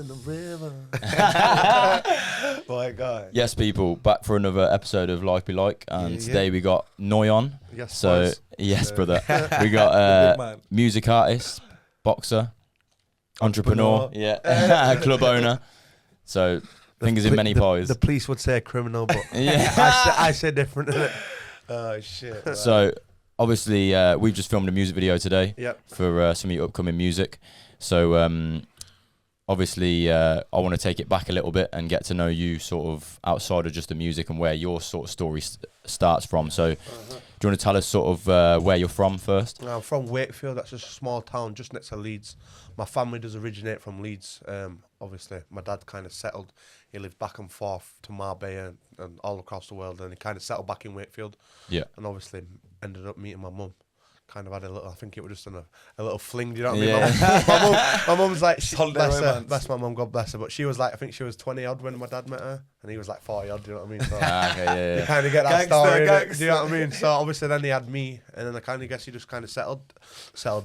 in the river. My God. Yes, people, back for another episode of Like Be Like, and today we got Noy on. Yes, so boys. yes, brother. We got music artist, boxer, entrepreneur, club owner. So fingers in many pies. The police would say criminal, but I say different. Oh shit. So obviously we've just filmed a music video today for some of your upcoming music. So obviously I want to take it back a little bit and get to know you sort of outside of just the music and where your sort of story starts from. So do you want to tell us sort of where you're from first? I'm from Wakefield. That's just a small town just next to Leeds. My family does originate from Leeds. Obviously my dad kind of settled. He lived back and forth to Marbella and all across the world, and he kind of settled back in Wakefield. Yeah. And obviously ended up meeting my mum. Kind of had a little, I think it was just a little fling, do you know what I mean? My mum's like, bless my mum, God bless her, but she was like, I think she was 20 odd when my dad met her, and he was like 40 odd, do you know what I mean? So you kind of get that story, do you know what I mean? So obviously then he had me, and then I kind of guess he just kind of settled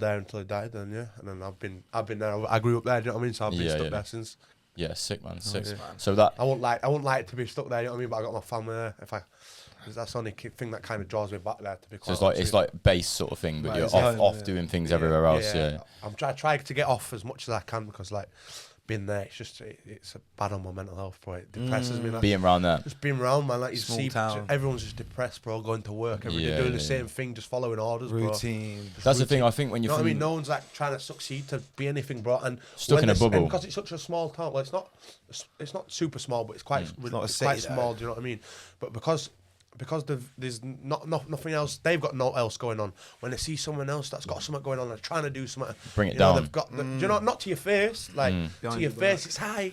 there until he died, and and then I've been there, I grew up there, do you know what I mean? So I've been stuck there since. Yeah, sick man, sick. So that I won't like it to be stuck there, you know what I mean? But I got my family there. That's the only thing that kind of draws me back there, to be quite honest. It's like base sort of thing, but you're off doing things everywhere else. I'm trying to get off as much as I can, because like being there, it's bad on my mental health, bro. It depresses me. Like, being around there, just being around, man. Like you see, everyone's just depressed, bro. Going to work every day, doing the same thing, just following orders, routine. Bro. That's the thing. I think when you know what I mean, no one's like trying to succeed to be anything, bro. And stuck in a bubble, because it's such a small town. Well, it's not super small, but it's quite small. Do you know what I mean? But because there's nothing else, they've got no else going on. When they see someone else that's got something going on, they're trying to do something. Bring it down. They've got, do you know, not to your face, like to your face, it's hi,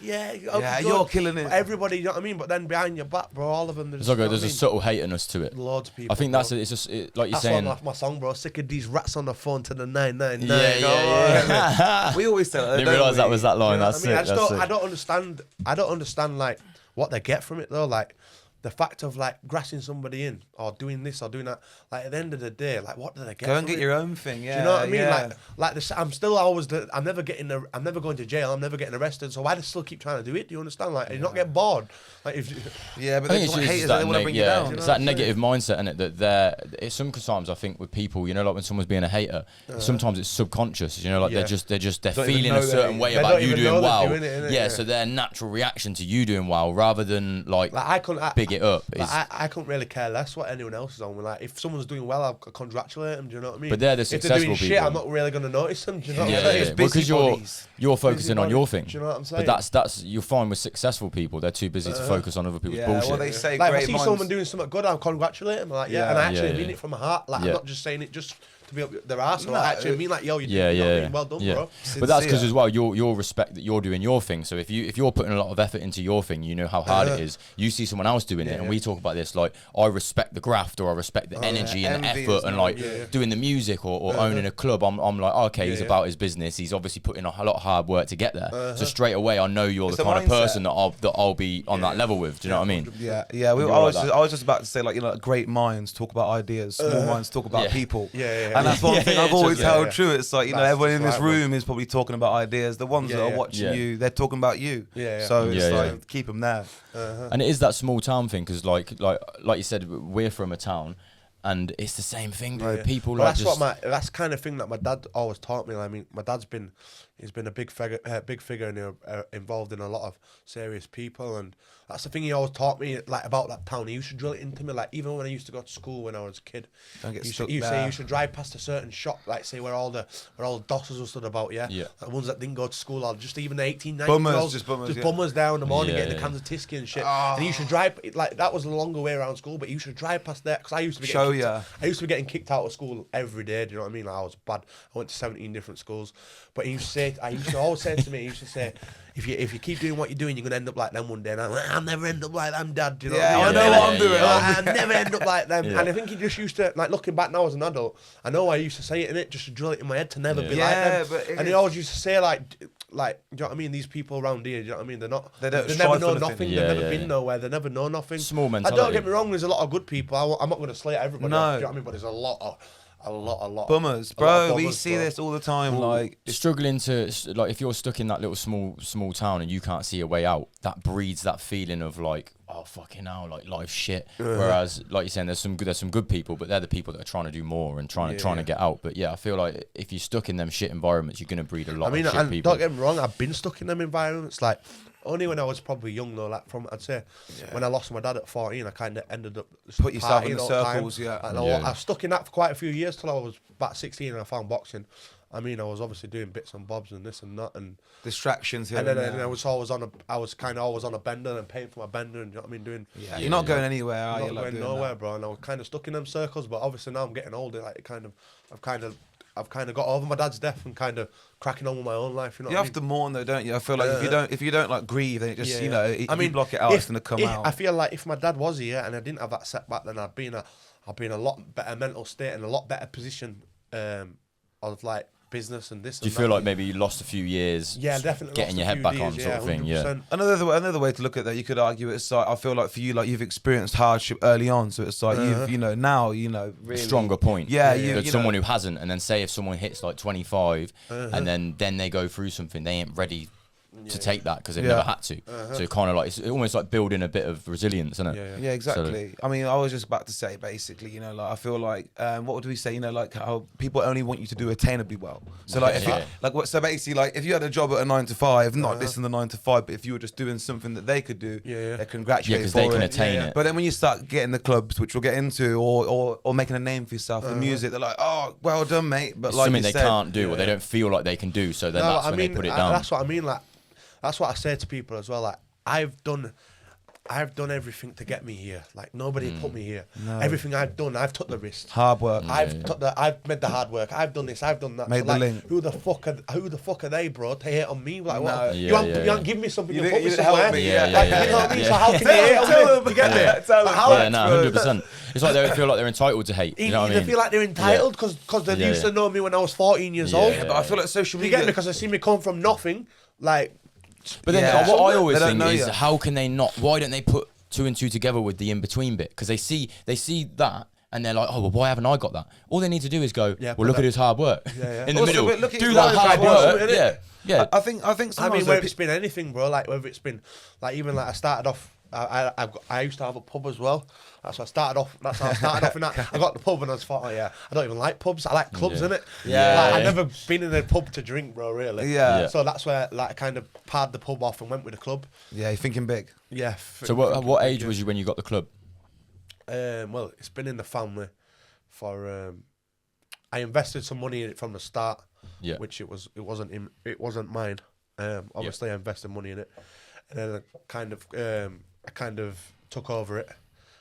you're killing it. Everybody, you know what I mean. But then behind your back, bro, all of them. There's a subtle haterness to it. Loads of people. I think that's it's just like you're saying. That's my song, bro. Sick of these rats on the phone to the 999. Yeah. We always tell. I didn't realise that was that line. That's it. I don't understand. I don't understand like what they get from it though. Like, the fact of like grassing somebody in or doing this or doing that, like at the end of the day, like what do they get? Go and get your own thing, yeah. Do you know what I mean? Like this, I'm still always I'm never going to jail. I'm never getting arrested. So why do I still keep trying to do it? Do you understand? Like, you not get bored. Like if but they want haters, they want to bring you down. It's that negative mindset in it that sometimes I think with people, you know, like when someone's being a hater, sometimes it's subconscious. You know, like they're feeling a certain way about you doing well. Yeah, so their natural reaction to you doing well, rather than like I couldn't big it up. I couldn't really care less what anyone else is on. Like if someone's doing well, I'll congratulate them. Do you know what I mean? But they're the successful if they're doing people. Shit, I'm not really going to notice them. Do you know what I'm saying? Because you're focusing on your thing. Do you know what I'm saying? But that's you'll find with successful people, they're too busy to focus on other people's bullshit. Well, they say like great if I see someone doing something good, I'll congratulate them. Like and I actually mean it from my heart. Like I'm not just saying it just to be up their ass. I actually mean like, yo, you're well done, bro. But that's because as well, you'll respect that you're doing your thing. So if you're putting a lot of effort into your thing, you know how hard it is. You see someone else doing it, and we talk about this like I respect the graft, or I respect the energy and the effort, and like doing the music or owning a club. I'm like, okay, he's about his business. He's obviously putting a lot of hard work to get there. So straight away, I know you're the kind of person that I'll be on that level with. Do you know what I mean? Yeah. I was just about to say, like, you know, great minds talk about ideas, small minds talk about people. And that's one thing I've always held true. It's like, you know, everyone in this room is probably talking about ideas. The ones that are watching you, they're talking about you. So it's like, keep them there. And it is that small town thing, because like you said, we're from a town, and it's the same thing, bro. People like that's kind of thing that my dad always taught me. I mean, my dad's been a big figure and involved in a lot of serious people, and that's the thing he always taught me, like, about that town. He used to drill it into me, like, even when I used to go to school when I was a kid. He say you should drive past a certain shop, like, say where all the dossers were stood about, like the ones that didn't go to school, or just even the 18, 19 bummers, bummers down in the morning getting the cans of Tisky and shit. And you should drive, like, that was a longer way around school, but you should drive past there, because I used to be getting kicked out of school every day. Do you know what I mean? Like, I was bad. I went to 17 different schools, but he used to always say to me, if you keep doing what you're doing, you're gonna end up like them one day. And I'm like, I'll never end up like them, Dad. Do you know what I mean? I know what I'm doing. I'll never end up like them. And I think he just used to, like, looking back now as an adult, I know I used to say it in it just to drill it in my head to never be like them. And he always used to say like, do you know what I mean? These people around here, do you know what I mean? They never know nothing. They've never been nowhere. They never know nothing. Small mentality. And don't get me wrong, there's a lot of good people. I'm not going to slate everybody. Do you know what I mean? But there's a lot of a lot. Bummers, bro. We see this all the time. Like struggling to like if you're stuck in that little small town and you can't see a way out, that breeds that feeling of like, oh fucking hell, like life's shit. Whereas like you're saying, there's some good people, but they're the people that are trying to do more and trying to get out. But yeah, I feel like if you're stuck in them shit environments, you're gonna breed a lot of shit people. Don't get me wrong, I've been stuck in them environments, like only when I was probably young though, like I'd say when I lost my dad at 14, I kind of ended up put yourself in the circles, I was stuck in that for quite a few years till I was about 16 and I found boxing. I mean, I was obviously doing bits and bobs and this and that and distractions here. And then I was always on a bender and paying for my bender and you know what I mean, you're not going anywhere, are you? Not going nowhere, bro. And I was kind of stuck in them circles, but obviously now I'm getting older. Like I've kind of got over my dad's death and kind of cracking on with my own life. You know, you have to mourn though, don't you? I feel like if you don't like grieve, then it just you block it out. It's gonna come out. I feel like if my dad was here and I didn't have that setback, then I'd be in a lot better mental state and a lot better position of like business and this. Do you feel like maybe you lost a few years? Yeah, definitely. Getting your head back on, sort of thing. 100%. Yeah. Another way to look at that, you could argue it's like I feel like for you, like you've experienced hardship early on, so it's like you've now really stronger point. Yeah, someone who hasn't, and then say if someone hits like 25, and then they go through something, they ain't ready to take that because they've never had to. So kind of like it's almost like building a bit of resilience, isn't it? Yeah, exactly. So, I mean, I was just about to say basically, like I feel like what do we say? Like how people only want you to do attainably well. So like so basically like if you had a job at a 9 to 5, not dissing the 9 to 5, but if you were just doing something that they could do, they congratulate you because they can attain it. But then when you start getting the clubs, which we'll get into, or making a name for yourself, the music, they're like, oh, well done, mate. But it's like something they can't do, or they don't feel like they can do. So then that's when they put it down. That's what I mean. Like. That's what I say to people as well. Like I've done everything to get me here. Like nobody put me here. No. Everything I've done, I've took the risk. Hard work. I've made the hard work. I've done this. I've done that. Made the link. Who the fuck are they, bro? To hate on me? Like what? You haven't given me something to put me somewhere. Help me. You know what I mean? So how can you hate on me? You get me? Yeah, no, 100%. It's like they feel like they're entitled to hate. You know what I mean? They feel like they're entitled because they used to know me when I was 14 years old. But I feel like social media. You get me? Because they see me come from nothing. Like. But then what I always think is, how can they not? Why don't they put 2 and 2 together with the in between bit? Because they see that and they're like, oh well, why haven't I got that? All they need to do is go, well, look at his hard work in the middle. Do that hard work. Yeah. I think. I mean, whether it's been anything, bro. Like whether it's been like even like I started off. I used to have a pub as well. That's how I started off. In that. I got the pub and I just thought, I don't even like pubs. I like clubs, innit? I've never been in a pub to drink, bro. Really. So that's where like I kind of pared the pub off and went with the club. Yeah, you're thinking big. Yeah. So what age was you when you got the club? Well, it's been in the family for. I invested some money in it from the start. Yeah. Which it wasn't mine. Obviously, I invested money in it, and then I kind of took over it,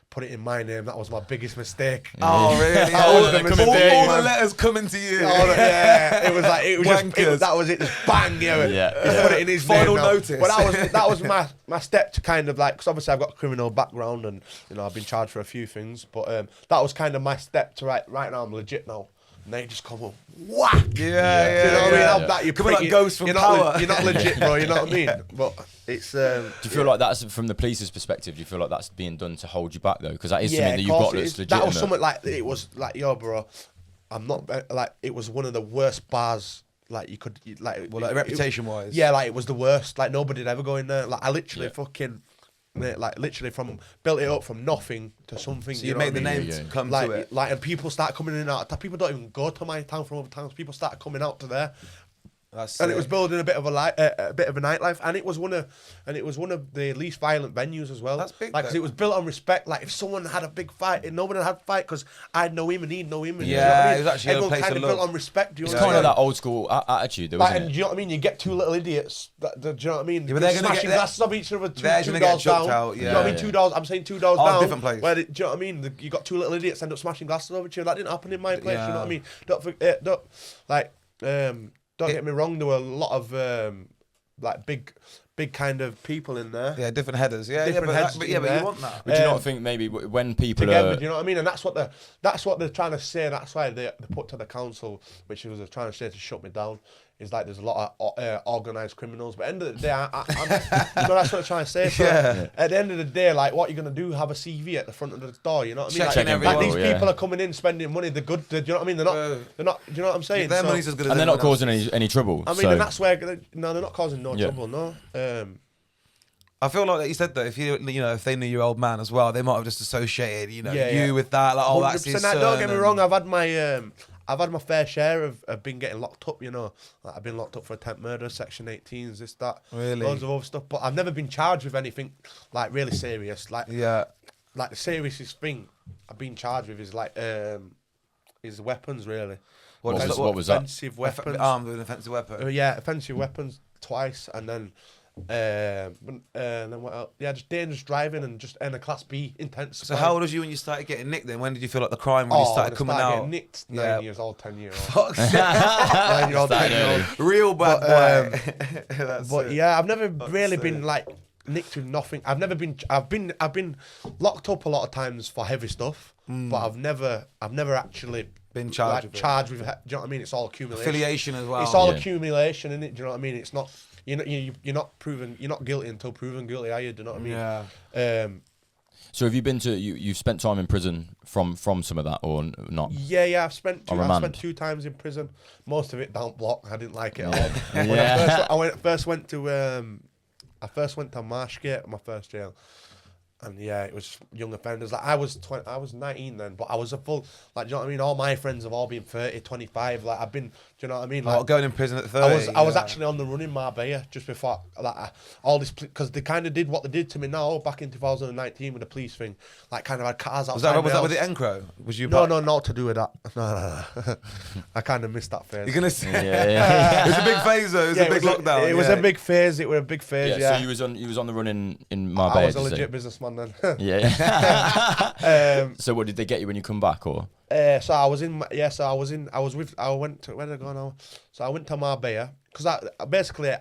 put it in my name. That was my biggest mistake. Oh, really? All the letters coming to you. It was like that was it. Just bang, Just put it in his final name notice. But that was my step to kind of like, because obviously I've got a criminal background and I've been charged for a few things, but that was kind of my step to right now I'm legit now. And they just come up, whack! Yeah. You know what I mean? You're coming like ghost from power. You're not legit, bro. You know what I mean? But it's. Do you feel like that's from the police's perspective? Do you feel like that's being done to hold you back though? Because that is something that you've got that's legitimate. That was something like it was like, yo, bro. I'm not like it was one of the worst bars. Like you could like. Well, like reputation wise. Yeah, like it was the worst. Like nobody'd ever go in there. Like I literally fucking. Like literally built it up from nothing to something. So you made the name come to it. Like, and people start coming in and out. People don't even go to my town from other towns. People start coming out to there. And it was building a bit of a nightlife, and it was one of the least violent venues as well. That's big, like because it was built on respect. Like if someone had a big fight, nobody had a fight because I'd know him and he'd know him. And, it was actually everyone a place kind of of love. built on respect. It's kind of that old school attitude, though, isn't it? And do you know what I mean? You get two little idiots. Do you know what I mean? Yeah, but they're going to smashing glasses of each other. Two doors down. Do you know what I mean? 2 doors. I'm saying 2 doors down. Different place. Where do you know what I mean? You got two little idiots end up smashing glasses over each other. That didn't happen in my place. You know what I mean? Don't forget. Don't get me wrong. There were a lot of like big big kind of people in there. Yeah, different headers. Yeah, Different heads but in you there. want that. But do you not think maybe when people together, are... do you know what I mean? And that's what they're trying to say. That's why they put to the council, which was trying to say to shut me down. Is like there's a lot of organised criminals, but at the end of the day, that's what they're trying to say. So at the end of the day, like, what you're gonna do? Have a CV at the front of the door? You know what I mean? Checking Like these people are coming in spending money. They're good. Do you know what I mean? They're not. Do you know what I'm saying? Their money's as good as and they're not everyone causing any trouble. I mean, and that's where they're not causing no trouble. No. I feel like you said that if if they knew your old man as well, they might have just associated you with that. Like, oh, that's his son. Don't get me wrong. I've had my fair share of being getting locked up. You know, like I've been locked up for attempt murder, Section 18s, this, that, really, loads of other stuff. But I've never been charged with anything like really serious. Like the seriousest thing I've been charged with is like is weapons. Really. What was that? Offensive weapons. Armed with an offensive weapon. Yeah, offensive weapons twice, and then what else? Yeah, just dangerous driving and just a Class B intense. So how old was you when you started getting nicked then? When did you feel like the crime really started coming out? Getting nicked 9 years old, 10 years old. 9-year-old, 10-year-old. Real bad boy. But yeah, I've never really been like nicked with nothing. I've been locked up a lot of times for heavy stuff, but I've never actually been charged with charged with. Do you know what I mean? It's all accumulation. Affiliation as well. It's all accumulation, isn't it? Do you know what I mean? It's not. You're not proven. You're not guilty until proven guilty, are you? Do you know what I mean? Yeah. So have you been to you've spent time in prison from some of that or not? Yeah. I've spent 2 times in prison. Most of it down block. I didn't like it at all. Yeah. I first went to Marshgate, my first jail. And yeah, it was young offenders. Like I was 19 then, but I was a full, like, do you know what I mean? All my friends have all been 30, 25. Like I've been, do you know what I mean? Like going in prison at 30. I was actually on the run in Marbella just before, like all this, because they kind of did what they did to me now back in 2019 with the police thing. Like kind of had cars outside. Was that with the Encro? Was you? No, not to do with that. No. I kind of missed that phase. You're gonna say, it was a big phase though. It was a big lockdown. It was a big phase. It was a big phase. Yeah. So you was on the run in Marbella. I was a legit businessman then. Yeah. So what did they get you when you come back, or? I went to, where did I go now? So I went to Marbella because I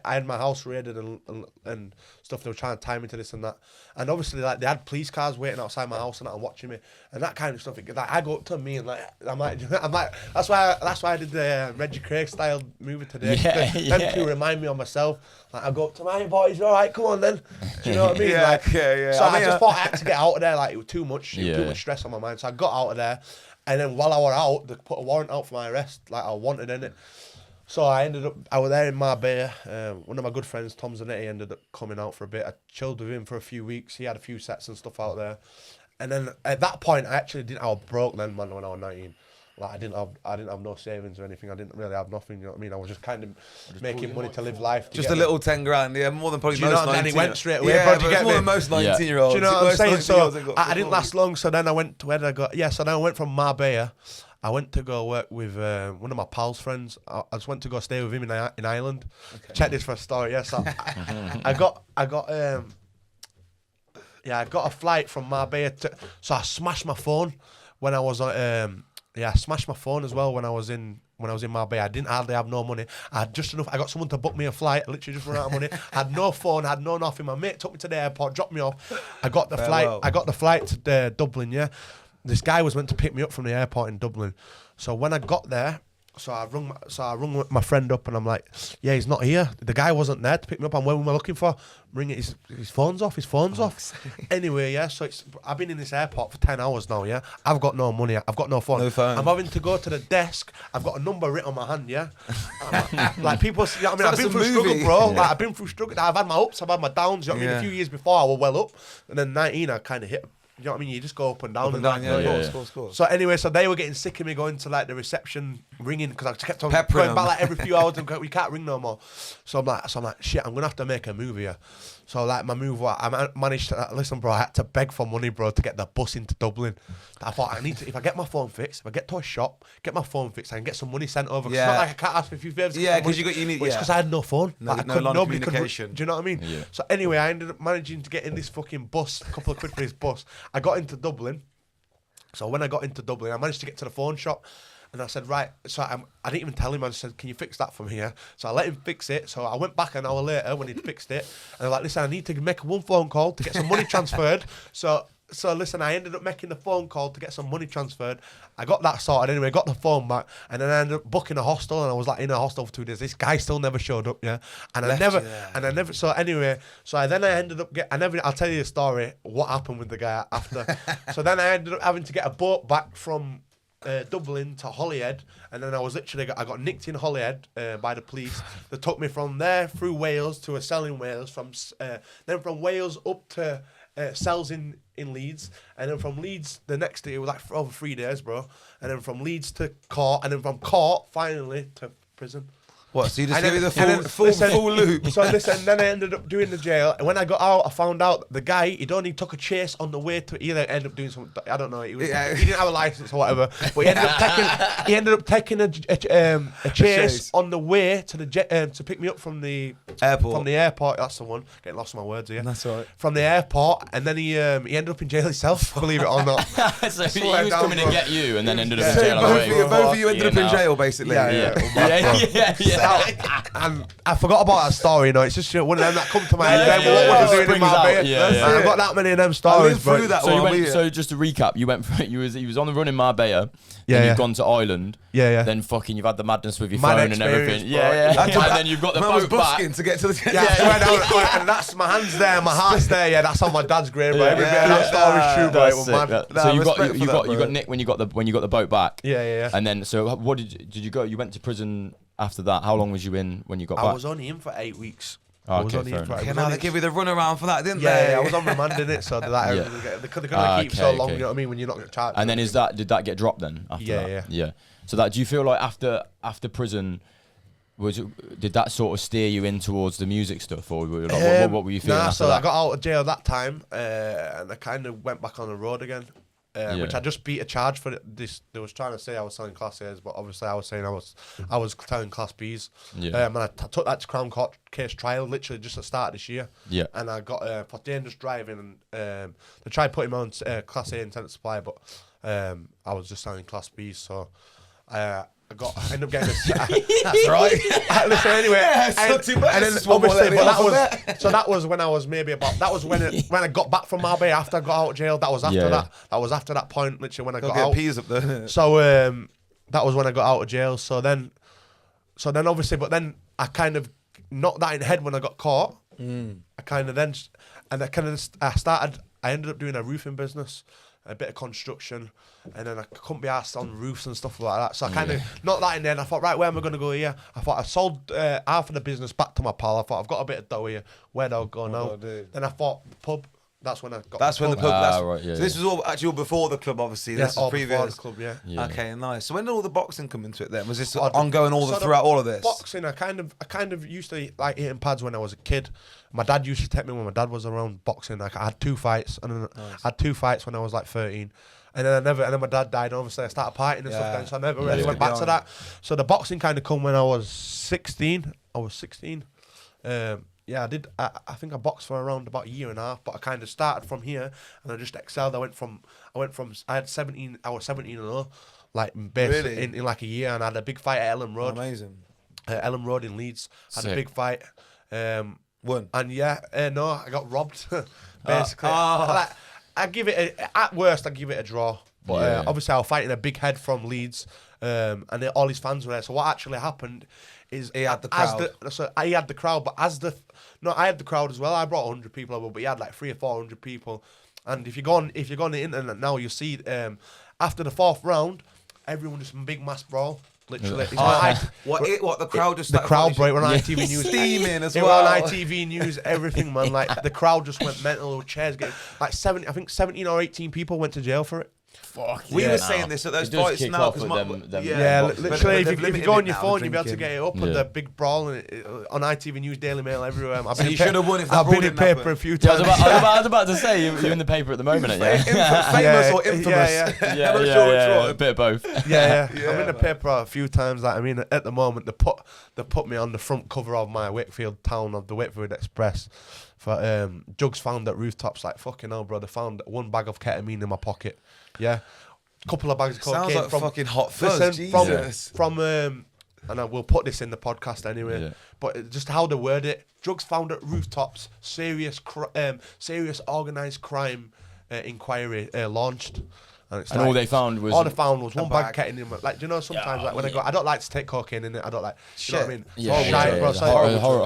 had my house raided and stuff. They were trying to tie me to this and that, and obviously like they had police cars waiting outside my house and that and watching me and that kind of stuff. Like I go up to me and I'm like that's why I did the Reggie Craig style movie today. Them two remind me of myself. Like I go up to my boys, all right, come on then. Do you know what I mean? Yeah. So I just thought I had to get out of there. Like it was too much stress on my mind. So I got out of there. And then while I was out, they put a warrant out for my arrest, like I wanted in it. So I was there in Marbella. One of my good friends, Tom Zanetti, ended up coming out for a bit. I chilled with him for a few weeks. He had a few sets and stuff out there. And then at that point, I was broke then, man, when I was 19. Like I didn't have no savings or anything. I didn't really have nothing. You know what I mean? I was just kind of making money to live life. Just a little 10 grand, yeah, more than probably most 19. And he went straight away. Yeah, but more than most 19-year-olds. Do you know what I'm saying? So I didn't last long. So then I went to where did I go? Yeah, so then I went from Marbella. I went to go work with one of my pal's friends. I just went to go stay with him in Ireland. Okay. Check this for a story. Yes, I got a flight from Marbella so I smashed my phone when I was on. I smashed my phone as well when I was in Marbella. I didn't hardly have no money. I had just enough. I got someone to book me a flight. I literally just ran out of money. I had no phone. I had no nothing. My mate took me to the airport, dropped me off. I got the flight. I got the flight to Dublin. Yeah, this guy was meant to pick me up from the airport in Dublin. So when I got there, I rung my friend up and I'm like, yeah, he's not here. The guy wasn't there to pick me up. And where am I looking for? Ring it. His phone's off. His phone's off. Anyway, yeah. So I've been in this airport for 10 hours now. Yeah. I've got no money. I've got no phone. No phone. I'm having to go to the desk. I've got a number written on my hand. Yeah. Like people, you know what I mean? I've been through struggle, bro. Yeah. Like I've been through struggle. I've had my ups. I've had my downs. You know what I mean? A few years before I was well up, and then 19 I kind of hit. You know what I mean? You just go up and down. So anyway, so they were getting sick of me going to like the reception ringing because I just kept on going back like every few hours and we can't ring no more. So I'm like, shit, I'm gonna have to make a move here. So like my move was I managed to listen, bro. I had to beg for money, bro, to get the bus into Dublin. I thought I need to. If I get my phone fixed, if I get to a shop, get my phone fixed, I can get some money sent over. Yeah. It's not like I can't ask for a few favors. Yeah, because you need. It's because I had no phone. No communication. Do you know what I mean? Yeah. So anyway, I ended up managing to get in this fucking bus. A couple of quid for this bus. I got into Dublin. So when I got into Dublin, I managed to get to the phone shop. And I said, right. So I didn't even tell him. I just said, can you fix that for me? Yeah. So I let him fix it. So I went back an hour later when he'd fixed it. And I'm like, listen, I need to make one phone call to get some money transferred. So listen, I ended up making the phone call to get some money transferred. I got that sorted anyway, got the phone back, and then I ended up booking a hostel, and I was like in a hostel for 2 days. This guy still never showed up, yeah. And I never, so anyway, I ended up I'll tell you the story, what happened with the guy after. So then I ended up having to get a boat back from Dublin to Holyhead, and then I got nicked in Holyhead by the police. They took me from there through Wales to a cell in Wales, then from Wales up to cells in Leeds, and then from Leeds the next day, it was like for over 3 days, bro, and then from Leeds to court, and then from court finally to prison. What, so you just gave me the full loop? So listen, then I ended up doing the jail, and when I got out, I found out the guy, he'd only took a chase on the way to, either ended up doing something, I don't know, he didn't have a license or whatever, but he ended up taking a chase on the way to the to pick me up from the airport. That's the one. Getting lost in my words here. That's all right. From the airport, and then he ended up in jail himself, believe it or not. So he was coming to get you, and then ended up in jail. Both of you ended up in jail, basically. Yeah. And I forgot about that story, you know. It's just one of them that come to my head. What was I doing in Marbella? I got that many of them stories. So just to recap, you was on the run in Marbella. Then you've gone to Ireland. Then fucking you've had the madness with your phone and everything. And then you've got the boat back to get to the and that's my hands there, my heart's there. Yeah, that's on my dad's grave. Right, every bit of that story's true, bro. So you got nicked when you got the boat back. Yeah. And then so what did you go? You went to prison after that. How long was you in when you got back? I was only in for 8 weeks. Okay, fair enough. They give you the runaround for that, didn't they? Yeah, I was on remand, didn't it? So they couldn't keep so long, you know what I mean, when you're not charged. And then did that get dropped then after that? Yeah. So do you feel like after prison, did that sort of steer you in towards the music stuff, or what were you feeling after that? I got out of jail that time, and I kind of went back on the road again. Which I just beat a charge for this. They was trying to say I was selling Class A's, but obviously I was saying I was selling Class B's. And I took that to Crown Court case trial literally just at the start of this year. And I got for dangerous driving, and they tried putting me on Class A intent to supply, but I was just selling Class B's, so I ended up getting this. That's right. Listen, anyway, and then obviously, but that was when I was maybe about. That was when I got back from Marbella after I got out of jail. That was after that. That was after that point, literally when I got out. Peas up there. So that was when I got out of jail. So then obviously, but then I kind of knocked that in the head when I got caught. I ended up doing a roofing business, a bit of construction, and then I couldn't be asked on roofs and stuff like that. So I kind of knocked that in there, and I thought, right, where am I going to go here? I thought I sold half of the business back to my pal. I thought, I've got a bit of dough here. Where do I go now? Then I thought, the pub. That's when I got. That's when the pub. Right, so this was all actually all before the club, obviously. Yeah, this was previous. Before the club, yeah. Okay, nice. So when did all the boxing come into it then? Was this ongoing throughout all of this? Boxing, I kind of used to like hitting pads when I was a kid. My dad used to take me when my dad was around boxing. Like I had 2 fights, and then I had 2 fights when I was like 13. And then my dad died, and obviously I started partying and stuff then, so I never really went back to that. So the boxing kind of come when I was 16. Yeah, I did. I think I boxed for around about a year and a half, but I kind of started from here, and I just excelled. I had 17. I was 17 and 0, like basically in like a year, and I had a big fight at Ellen Road. Amazing. Ellen Road in Leeds. Had a big fight. Won. And no, I got robbed. Basically, I give it at worst. I give it a draw. But obviously, I was fighting a big head from Leeds, and all his fans were there. So what actually happened is he had the crowd. He had the crowd, but I had the crowd as well. I brought 100 people over, but he had like 300 or 400 people. And if you go on the internet now, you see after the 4th round, everyone just big mass brawl. Literally, the crowd just the crowd break. We're on ITV News, steaming as well. We're on ITV News, everything, man. Like the crowd just went mental. Chairs getting like 17 or 18 people went to jail for it. We were saying this at those fights now. Literally, if you go on your phone, you'll be able to get it up on the big brawl on ITV News, Daily Mail, everywhere. You should have won if that I've been in paper a few times. I was about to say, you're in the paper at the moment, famous or infamous? Yeah, a bit of both. Yeah. I'm in the paper a few times. Like, I mean, at the moment, they put me on the front cover of my Wakefield town of the Wakefield Express. For drugs found at rooftops, like fucking hell, bro. They found 1 bag of ketamine in my pocket. Yeah, couple of bags of cocaine. Sounds like from, fucking hot fuzz. listen, Jesus. from and I will put this in the podcast anyway. But just how they word it: drugs found at rooftops, serious organised crime inquiry launched. And all they found was one bag ketamine. Like, do you know, sometimes like when I go, I don't like to take cocaine in it. I don't like, you know what I mean?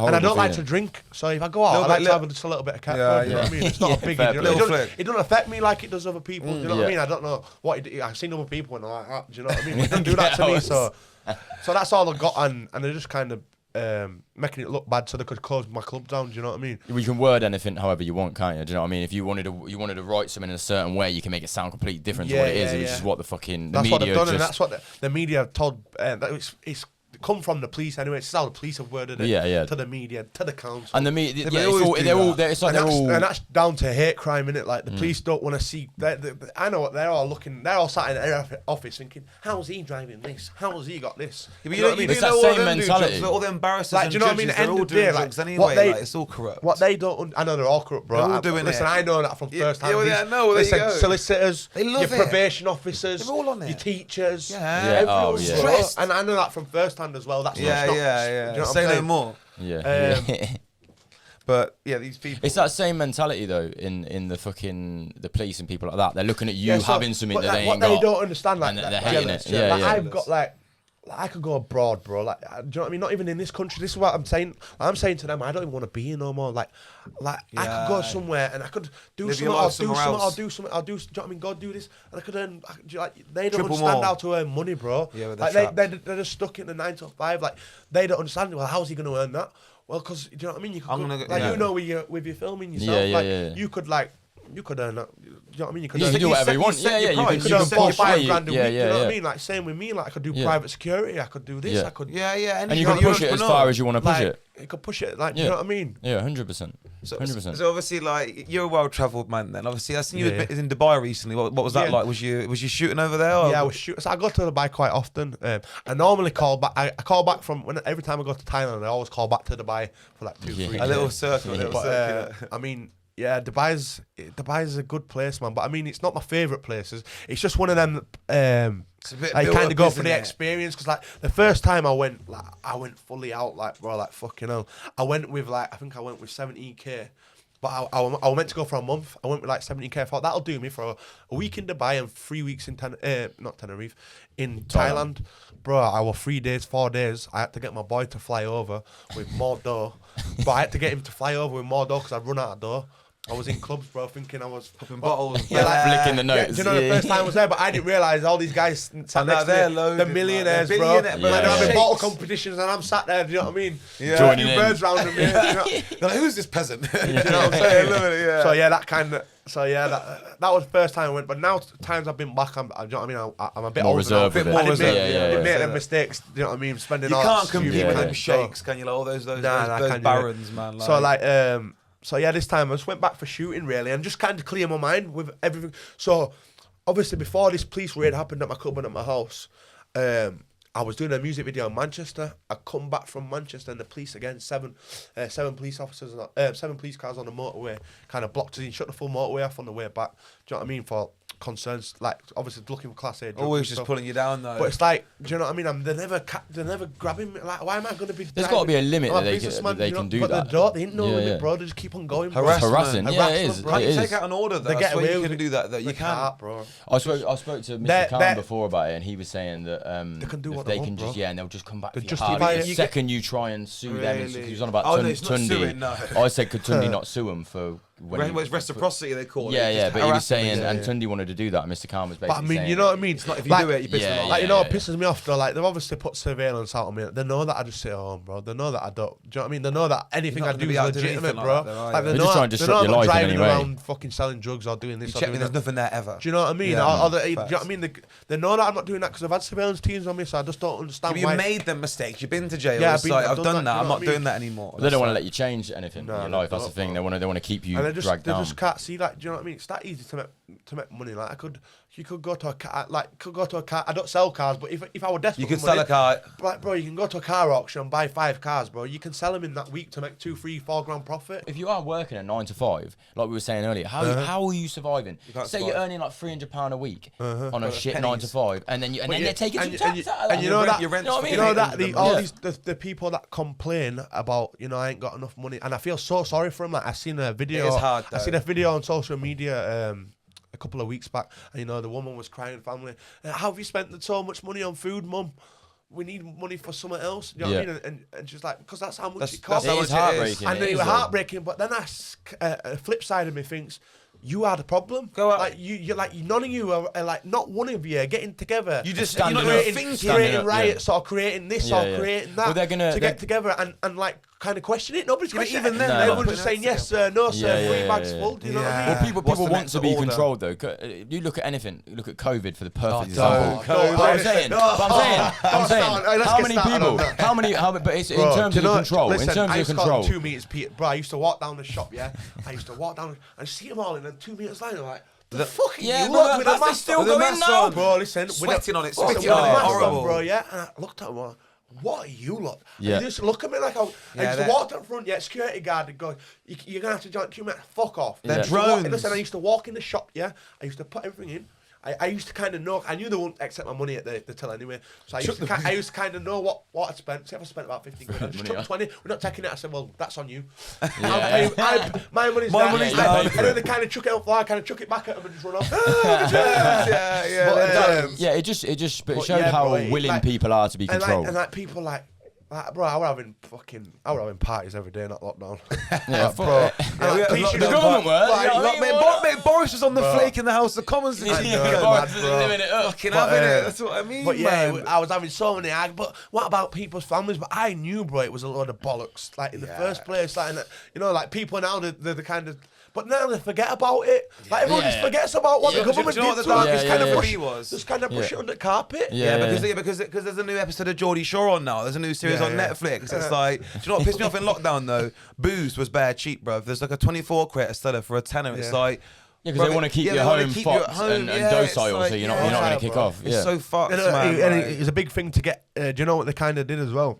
And I don't like to drink. So if I go out, I like to have just a little bit of cat food. You know what I mean? It's not a big deal. It doesn't affect me like it does other people. Do you know what I mean? I don't know what I've seen other people and like that. Do you know what I mean? It doesn't do that to me. So that's all I got, and they're just kind of making it look bad so they could close my club down. Do you know what I mean? We can word anything however you want, can't you? Do you know what I mean? If you wanted to write something in a certain way, you can make it sound completely different to what it is, which is what the fucking that's media what they've done, and that's what the media have told. It's come from the police anyway. It's how the police have worded it to the media, to the council. And the media, and that's down to hate crime, innit? Like the police don't want to see. I know what they're all looking. They're all sat in their office thinking, "How's he driving this? How's he got this?" Yeah, you know what I mean? It's that same mentality. All the embarrassers, like, do you know what I mean? They're all doing drugs anyway. It's all corrupt. What they don't, I know they're all corrupt, bro. They're all doing listen, I know that from first hand. Yeah, no, there you go. Solicitors, they love your probation officers, they're all on it. Your teachers, everyone's stressed. And I know that from first hand as well. That's yeah. Do you know what Say I'm no saying? more. Yeah. But yeah, these people. It's that same mentality though in the police and people like that. They're looking at you having something that they ain't got. What they don't understand, like, and they're hating it. Yeah, like, I've got like I could go abroad, bro. Like, do you know what I mean? Not even in this country. This is what I'm saying. I'm saying to them, I don't even want to be here no more. Like I could go somewhere and I could do something. I'll do something. Do you know what I mean? Go do this, and I could earn. They don't understand how to earn money, bro. Yeah, like they're just stuck in the 9 to 5. Like they don't understand. Well, how's he going to earn that? Well, because do you know what I mean? You could with your filming yourself. You could earn that. Do you know what I mean? You could do whatever you want. You could earn $4-5 grand a week. You know what I mean? Like same with me. Like I could do private security. I could do this. I could. And you can push it as far as you want to push it. You could push it. Like, do you know what I mean? Yeah, 100%. 100%. So obviously, like, you're a well-travelled man. Then obviously, I seen you in Dubai recently. What was that like? Was you shooting over there? Or? Yeah, I was shooting. So I go to Dubai quite often. I normally call back. I call back from every time I go to Thailand. I always call back to Dubai for like 2-3 days. A little circle. I mean. Yeah, Dubai's a good place, man. But I mean, it's not my favourite places. It's just one of them. I kind of go for the experience because, like, the first time I went fully out, like, bro, like fucking hell. I went with I think I went with 17k, but I was meant to go for a month. I went with like 17k. I thought that'll do me for a week in Dubai and 3 weeks in not Tenerife, in Thailand. Bro, I was 3 days, 4 days. I had to get my boy to fly over with more dough, but I had to get him to fly over with more dough because I'd run out of dough. I was in clubs, bro, thinking I was popping bottles, flicking the notes. You know, the first time I was there, but I didn't realise all these guys sat next to me, the millionaires, bro. They're having bottle competitions, and I'm sat there. Do you know what I mean? Yeah. Joining in. Birds round me. They're like, who's this peasant? You know what I'm saying? That was the first time I went. But now times I've been back, do you know what I mean? I'm a bit more older reserved. Now. More reserved. Didn't make them mistakes. Do you know what I mean? Spending you all can't compete with them shakes, can you? Like all those barons, man. So yeah, this time I just went back for shooting really, and just kind of clear my mind with everything. So obviously before this police raid happened at my club and at my house, I was doing a music video in Manchester. I come back from Manchester and the police again, seven police officers, 7 police cars on the motorway, kind of blocked us in, shut the full motorway off on the way back. Do you know what I mean? For concerns, like obviously looking for class A. Always just pulling you down though. But it's like, do you know what I mean? They're never grabbing me. Like, why am I going to be? There's got to be a limit that they can do but that. They didn't know limit, bro. They just keep on going. Harassing. Yeah, it is. Can't you take out an order though? They get away with it. Do that though. You can't, bro. I spoke to Mr. Khan before about it, and he was saying that they can do what they they can want, just and they'll just come back. The second you try and sue them, he was on about Tundi. I said, could Tundi not sue him for? It's reciprocity they call it. Yeah, but he was saying, and Tundi wanted to do that. Mr. Khan was basically saying. But I mean, you know what I mean? It's not if you do it, you piss them off. Like, you know what pisses me off though? Like, they've obviously put surveillance out on me. They know that I just sit at home, bro. They know that I don't. Do you know what I mean? They know that anything I do is legitimate, bro. Like, they're just trying to disrupt your life in any way. Around fucking selling drugs or doing this. You check me, there's nothing there ever. Do you know what I mean? Do you know what I mean? They know that I'm not doing that because I've had surveillance teams on me, so I just don't understand why. You made them mistakes. You've been to jail. Yeah, I've done that. I'm not doing that anymore. They don't want to let you change anything in your life. That's the thing. They want to keep you I dragged down. just can't see that. Do you know what I mean? It's that easy to make money. Like you could go to a car. I don't sell cars, but if I were desperate, You could for sell money, a car. Like, bro, you can go to a car auction and buy 5 cars, bro. You can sell them in that week to make 2, 3, 4 grand profit. If you are working a 9 to 5, like we were saying earlier, how are you surviving? Say you're earning like £300 a week on a shit 9 to 5, and then they're taking some tax out of that. And you know that, all these the people that complain about, I ain't got enough money, and I feel so sorry for them. Like I seen a video. It is hard, though. I seen a video on social media a couple of weeks back, and the woman was crying, family, how have you spent so much money on food, mum? We need money for something else. You know what I mean? And she's like, because that's how much it costs. It's heartbreaking. And it was heartbreaking. But then a flip side of me thinks, you are the problem. Go out. Like you're like none of you are like, not one of you are getting together. You just Standing creating riots or creating this or creating that. Well, they're gonna get together and like kind of question it. Nobody's questioning even it. then, Everyone's just saying yes sir, no sir, 3 bags full. Do you know what I mean? Well, people What's the want next to be order? controlled though. You look at anything. You look at COVID for the perfect don't. example. COVID. But I'm saying, how many people? But it's in terms of control. Listen, In terms I of used to call control. them 2 meters, Peter. Bro, I used to walk down the shop. Yeah, I used to walk down and see them all, and then 2 meters later, like. The fuck are you but with a mask still on? going now, bro. Listen, Sweating on it, with spitting a on it, mask horrible. bro. Yeah, and I looked at him. What are you lot? Yeah. And he just look at me like I used to walk up front. Yeah, security guard and go, "You're gonna have to join queue, mate. Fuck off." They're I used to walk- drones. Listen, I used to walk in the shop. Yeah, I used to put everything in. I used to kind of know. I knew they wouldn't accept my money at the till anyway. So I used to kind of know what I'd spent. Say if I spent about 15 quid, I just took 20. We're not taking it. I said, well, that's on you. My money's there. And then they kind of chuck it on the floor, kind of chuck it back at them and just run off. It just showed how willing people are to be controlled. And like people like, bro, I were having parties every day in that lockdown. Yeah, bro. The government were. Boris was on the flake in the House of Commons. Boris was living it up. Fucking having it. That's what I mean. But man. I was having so many arguments. But what about people's families? But I knew, bro, it was a load of bollocks. Like in the first place, like like people now, they're the kind of. But now they forget about it. Like everyone just forgets about what the government did to them. Just kind of push it under the carpet. Because there's a new episode of Geordie Shore on now. There's a new series on Netflix. It's like, do you know what pissed me off in lockdown though? Booze was bare cheap, bro. There's like a 24 crate seller for a tenner. It's like. Yeah, because they want to keep your home foxed and docile, like, so you're not going to kick off. It's so fucked, man. And it's a big thing to get. Do you know what they kind of did as well?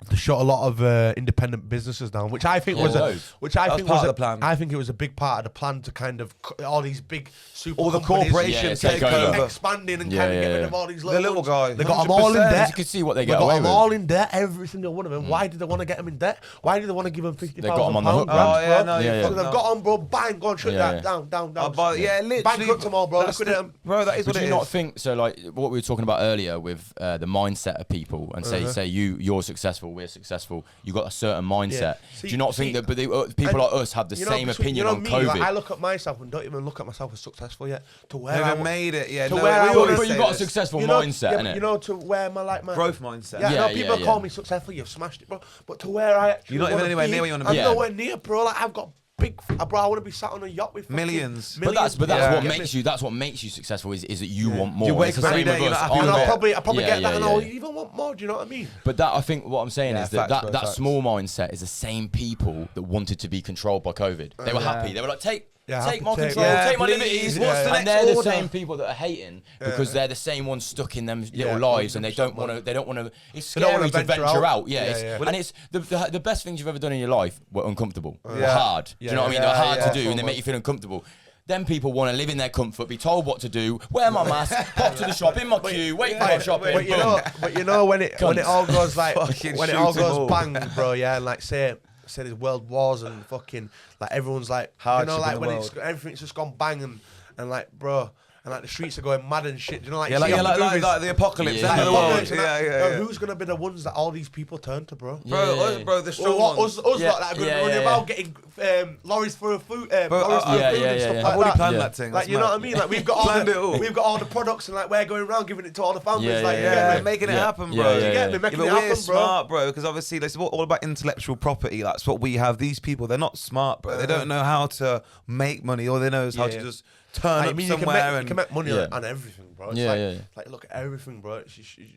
To shut a lot of independent businesses down, which I think was a plan. I think it was a big part of the plan to kind of all these big super all the corporations take over, expanding and kind of get rid of all these little guys. They got them all in debt. You can see what they get away with. They got them all in debt, every single one of them. Why did they want to get them in debt? Why did they want to give them £50,000? They got them on the hook, So they've got on, bro. Bang, go and shut that down. Literally. Bankrupt them all, bro. Liquidate them. Bro, that is what it is. Do you not think so? Like what we were talking about earlier with the mindset of people, and say you're successful, we're successful. You got a certain mindset. Do you not think that? But people like us have the same opinion on COVID. Like, I look at myself and don't even look at myself as successful yet. To where I made it, yeah. To where I but you've got a successful mindset, innit? You know, to where my growth mindset. Yeah, people call me successful. You've smashed it, bro. But to where I actually, you're not even anywhere near where you want to be. I'm nowhere near, bro. Like I've got big, bro. I want to be sat on a yacht with millions. But that's what makes you. That's what makes you successful. Is that you want more. You wake it's the up every same day, with us. And I probably get that, and I'll even want more. Do you know what I mean? But that I think what I'm saying is that facts. small mindset is the same people that wanted to be controlled by COVID. They were happy. They were like, take my control, take my liberties. And they're the same people that are hating because they're the same ones stuck in them little lives, and they don't want to. It's scary to venture out. And it's the best things you've ever done in your life were uncomfortable, were hard. Do you know what I mean? They're hard to do, and they make you feel uncomfortable. Then people want to live in their comfort, be told what to do, wear my mask, pop to the shop, in my queue, wait for my shopping. But you know when it all goes like when it all goes bang, bro. Yeah, and like say there's world wars and fucking like everyone's like like when everything's just gone bang and like bro. And like the streets are going mad and shit. Do you know, like like the apocalypse, end of the world. Who's gonna be the ones that all these people turn to, bro? Bro, the strong ones. Us lot that are running about getting lorries for food. I've already planned that thing. Like you know what I mean? Like we've got all the products and like we're going around giving it to all the families. Like making it happen, bro. You get me? Making it happen, bro. Smart, bro. Because obviously, it's all about intellectual property. That's what we have. These people, they're not smart, bro. They don't know how to make money. All they know is how to just turn up somewhere you can make money on everything, bro. It's like look at everything, bro.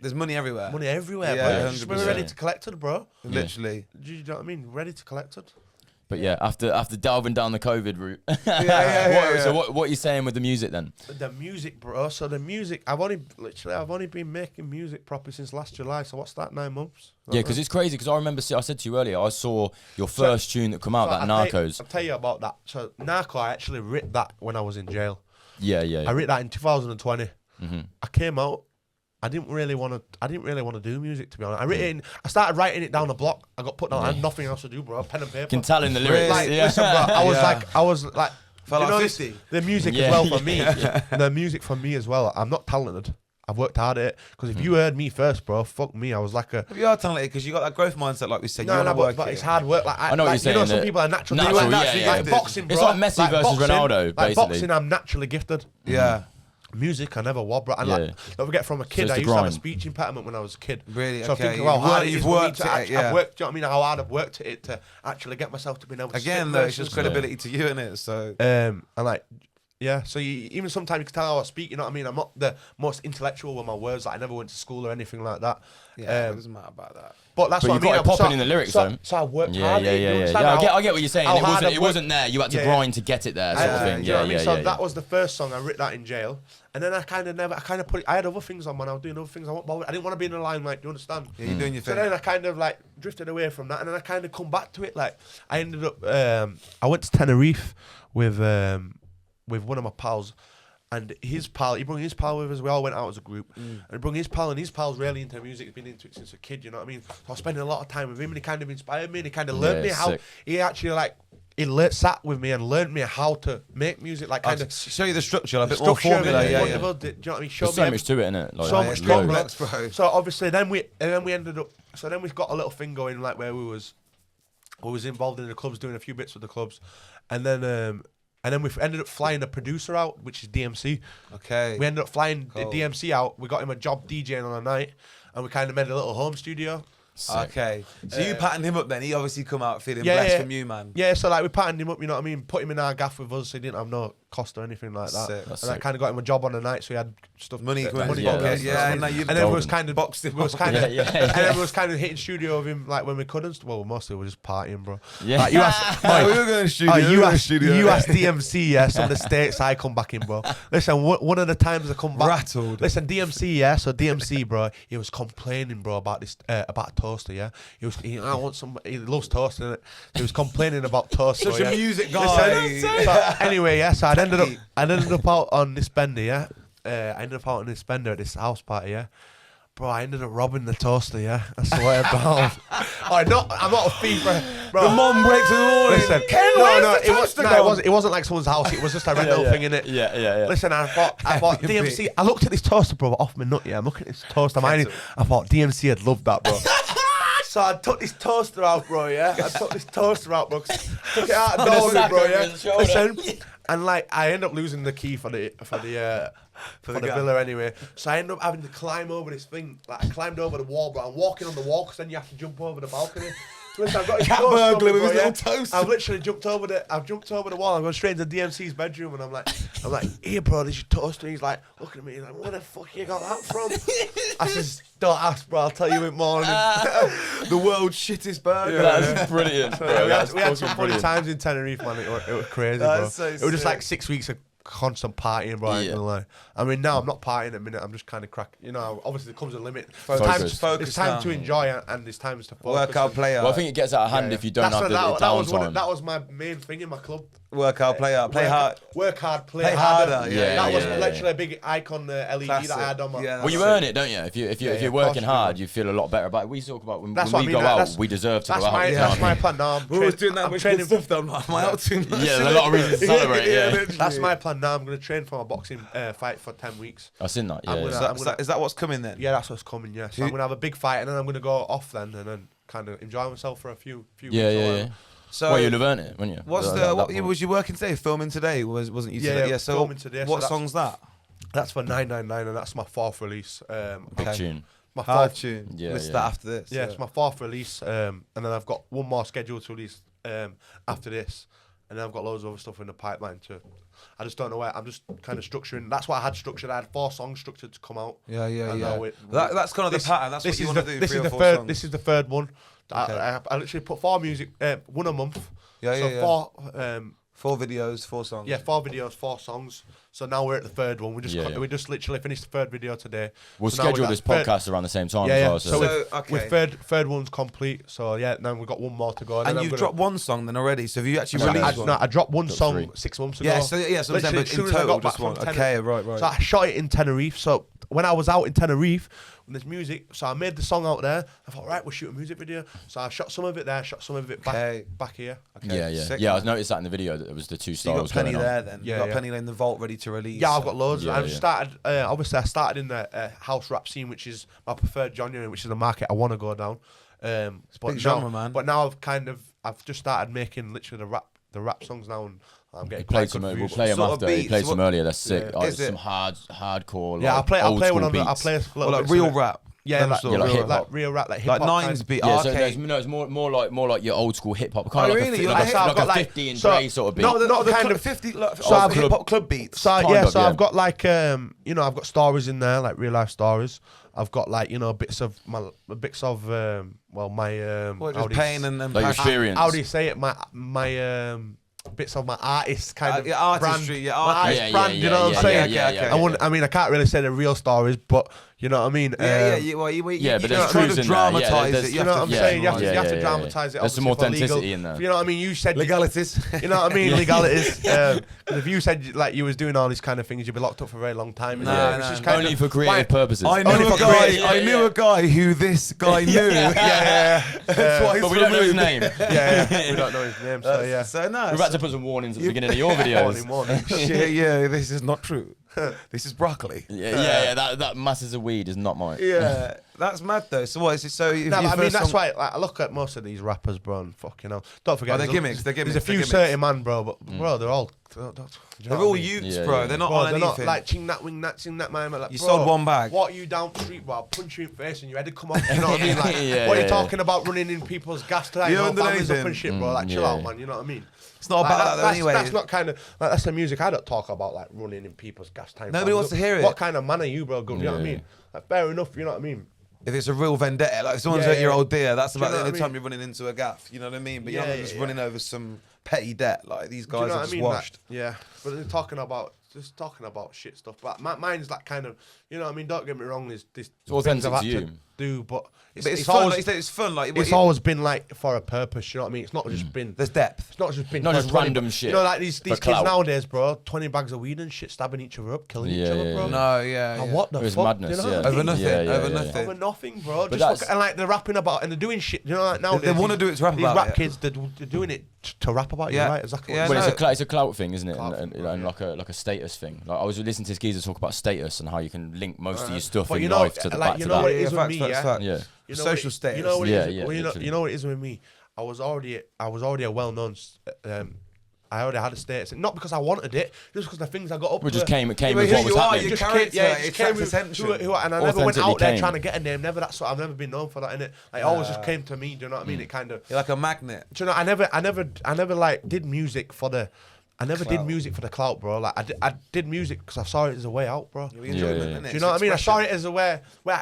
There's money everywhere. Money everywhere, bro. We're ready to collect it, bro. Literally. Do you know what I mean? Ready to collect it. But yeah, after delving down the COVID route, So what are you saying with the music then? The music, bro. So the music, I've only been making music properly since last July. So what's that? 9 months? Yeah, because it's crazy. Because I remember, I said to you earlier, I saw your first tune that come out, that Narcos. I'll tell you about that. So Narco, I actually wrote that when I was in jail. Yeah. I wrote that in 2020. I came out. I didn't really want to do music, to be honest. I started writing it down the block. I got put down. I had nothing else to do, bro. Pen and paper. Can tell in the lyrics. Like, listen, bro. I was like, felt like 50. The music as well for me. The music for me as well. I'm not talented. I've worked hard at it. Because if you heard me first, bro, fuck me. I was like a. You are talented because you got that growth mindset, like we said. But it's hard work. Like, I know what you're saying. You know, some people are naturally gifted. Like boxing, bro. It's like Messi versus Ronaldo, basically. Like boxing, I'm naturally gifted. Yeah. Music, I never was, bro. And don't forget, from a kid, I used to have a speech impediment when I was a kid. Really? So okay. I think about how hard you've worked at it. I've worked. Do you know what I mean? How hard I've worked at it to actually get myself to be able to. Again, though, it's just credibility to you, innit? So. And like. Yeah, so even sometimes you can tell how I speak, you know what I mean? I'm not the most intellectual with my words. Like, I never went to school or anything like that. Yeah, it doesn't matter about that. But that's what I mean. But you got it popping in the lyrics, though. So I worked yeah, hard. Yeah, I get what you're saying. It wasn't there. You had to grind to get it there, sort of thing. You know what I mean? So that was the first song. I wrote that in jail. And then I kind of put it, I had other things on when I was doing other things. I didn't want to be in the limelight, do you understand? Yeah, you're doing your thing. So then I kind of like drifted away from that. And then I kind of come back to it. Like, I ended up, I went to Tenerife with one of my pals. And his pal, he brought his pal with us. We all went out as a group. And he brought his pal, and his pal's really into music. He's been into it since a kid, you know what I mean? So I was spending a lot of time with him, and he kind of inspired me, and he kind of learned me how... Sick. He actually, sat with me and learned me how to make music, like kind of... Show you the structure, a bit more formula, Do you know what I mean? There's so much to it, innit? Like, so much complex, bro. So obviously, then we ended up... So then we've got a little thing going, like, where we was involved in the clubs, doing a few bits with the clubs. And then we ended up flying a producer out, which is DMC. Okay. We ended up flying the DMC out. We got him a job DJing on a night, and we kind of made a little home studio. Sick. Okay. So you patting him up then. He obviously come out feeling blessed from you, man. Yeah, so like we patted him up, you know what I mean? Put him in our gaff with us, so he didn't have no cost or anything like that. Sick. And I kind of got him a job on the night, so he had stuff. Money pocket. And then we was kind of boxed. And then we was kind of hitting studio with him like when we couldn't. Well, mostly we were just partying, bro. Yeah. Like, you asked, Mike, we were going to studio. You asked DMC, yeah, some of the states I come back in, bro. Listen, one of the times I come back, rattled. Listen, DMC, yeah. So DMC, bro, he was complaining, bro, about this about a toaster, yeah. He loves toasting it. He was complaining about toaster. Such a music guy. So anyway, yeah. So I ended up out on this bender, yeah. I ended up out on this bender at this house party, yeah. Bro, I ended up robbing the toaster, yeah. I swear down. I'm not a thief, bro. The mom breaks in the morning. Listen, it wasn't like someone's house. It was just a rental thing, innit? Yeah. Listen, I thought DMC. I looked at this toaster, bro, off my nut. Yeah, I'm looking at this toaster. I thought DMC had loved that, bro. So I took this toaster out, bro. Yeah, took it out of door, bro. Yeah, listen, and like I end up losing the key for the villa anyway. So I end up having to climb over this thing. Like I climbed over the wall, bro. I'm walking on the wall because then you have to jump over the balcony. Listen, I've got his burglar with his little toaster. I've literally jumped over the wall. I'm going straight into DMC's bedroom, and I'm like, here, bro, there's your toaster. He's like, looking at me, he's like, where the fuck you got that from? I says, don't ask, bro. I'll tell you in the morning. The world's shittest burger. Yeah, that's brilliant, bro. We had some funny times in Tenerife, man. It was crazy, bro. So it was just like 6 weeks of constant partying, bro. I ain't gonna lie. I mean, now I'm not partying at a minute. I'm just kind of cracking. You know, obviously there comes a limit. It's time to enjoy and there's times to focus. Work out, play out. Well, I think it gets out of hand if you don't have the downtime. That was my main thing in my club. Work out, play out, play hard. Work hard, play harder. Yeah, that was literally a big icon LED that I had on my. Well, you earn it, don't you? If you're working hard, you feel a lot better about it. We talk about when we go out, we deserve to go out. That's my plan now. We're always doing that with stuff though. Am I out too much? Yeah, there's a lot of reasons to celebrate. Yeah, that's my plan now. I'm gonna train for my boxing fight for 10 weeks. I've seen that. Yeah. Is that what's coming then? Yeah, that's what's coming. Yeah, so I'm gonna have a big fight and then I'm gonna go off then and then kind of enjoy myself for a few weeks. Yeah. So well, you'll have earned it, wouldn't you? Was you working today? Filming today? Wasn't you today? Yeah. So filming today. What song's that? That's for 999 and that's my 4th release. Big tune. My hard tune. Yeah. That after this. Yeah, it's my 4th release. And then I've got one more scheduled to release after this. And then I've got loads of other stuff in the pipeline too. I just don't know where. I'm just kind of structuring. That's what I had structured. I had 4 songs structured to come out. Yeah. That's kind of the pattern. That's what you want to do. This is the third one. I literally put 4 music, one a month. So 4 videos, 4 songs. Yeah, 4 videos, 4 songs. So now we're at the 3rd one. We just literally finished the 3rd video today. We'll schedule this podcast around the same time as well. So with third one's complete. So yeah, now we've got one more to go. And you've dropped 1 song then already. So have you actually released one? No, I dropped 1 song 6 months ago. Yeah, so literally, in total, just one. Okay, right. So I shot it in Tenerife. So when I was out in Tenerife, when there's music, so I made the song out there. I thought, right, we'll shoot a music video. So I shot some of it there, shot some of it back here. Okay. Yeah. I noticed that in the video that there was the 2 styles. You got plenty there then. Yeah, you got plenty in the vault ready to release. Yeah, I've got loads. I've started. Obviously, I started in the house rap scene, which is my preferred genre, which is the market I want to go down. It's big genre, man. But now I've just started making literally the rap songs now, and I'm getting we'll play them after. He played some earlier. That's sick. Some hardcore. Yeah, like, I'll play one on. I'll play like real rap. Yeah, like real rap, like hip hop. Like 9s beat. Yeah, so it's more like your old school hip hop. Kind of like a 50 and Dre sort of beat. Not the kind of 50 hip hop club beats. So I've got like I've got stories in there, like real life stories. I've got like bits of my pain and like experience. How do you say it? My bits of my artist kind of artistry, brand. My artist brand, you know what I'm saying? I mean, I can't really say the real stories, but you know what I mean? But there's truths in dramatize it. You know what I'm saying? You have to dramatize it. There's some authenticity in there. You know what I mean? You said legalities. You know what I mean? Legalities. Because if you said like you was doing all these kind of things, you'd be locked up for a very long time. Only for creative purposes. I knew a guy who this guy knew. But we don't know his name. We don't know his name. So yeah. So no. We're about to put some warnings at the beginning of your videos. Warning. Yeah, this is not true. This is broccoli. That masses of weed is not mine. Yeah, that's mad though. So what is it? So I mean, that's why I look at most of these rappers, bro, and fucking hell. Don't forget, they're gimmicks. There's a few certain man, bro, but bro, they're all. They're all youths, bro. They're not on anything. They're not like ching that, wing that, ching that, man. Like, you sold 1 bag. What are you down the street, bro? I'll punch you in the face and your head will come off. You know what I mean? Like, what are you talking about running in people's gas tanks, families up and shit, bro? Like, chill out, man. You know what I mean? It's not about that anyway. That's not kind of that's the music I don't talk about, like running in people's gas tanks. Nobody wants to hear it. What kind of man are you, bro? You know what I mean? Like, fair enough. You know what I mean? If it's a real vendetta, like if someone's at your old dear, that's about the only time you're running into a gaff. You know what I mean? But you're not just running over some petty debt. Like these guys are just washed. Yeah, but they're talking about shit stuff. But mine's like kind of, you know what I mean? Don't get me wrong. There's it's authentic to you. But it's fun. It's fun. Like it's always been like for a purpose. You know what I mean? It's not just been. There's depth. It's not just been. Not just random shit. You know, like these kids nowadays, bro. 20 bags of weed and shit, stabbing each other up, killing each other, bro. No, what the fuck? Madness. You know over nothing. Over nothing, bro. And like they're rapping about and they're doing shit. You know, like nowadays they want to do it to rap about. These rap kids, they're doing it to rap about. Yeah, right. Exactly. But it's a clout thing, isn't it? And like a status thing. Like I was listening to this geezer talk about status and how you can link most of your stuff in life to the back to that. You know what it is with me, yeah. Social status. You know what it is. You know what it is with me. I was already a well-known. I already had a status, not because I wanted it, just because the things I got up. We just came with what was happening. Your character attracts attention. And I never went out there trying to get a name. Never that sort. I've never been known for that. Innit? Like it always just came to me. Do you know what I mean? It kind of. You're like a magnet. Do you know? I never like did music for the. I never did music for the clout, bro. Like I did music because I saw it as a way out, bro. Do you know what I mean? I saw it as a way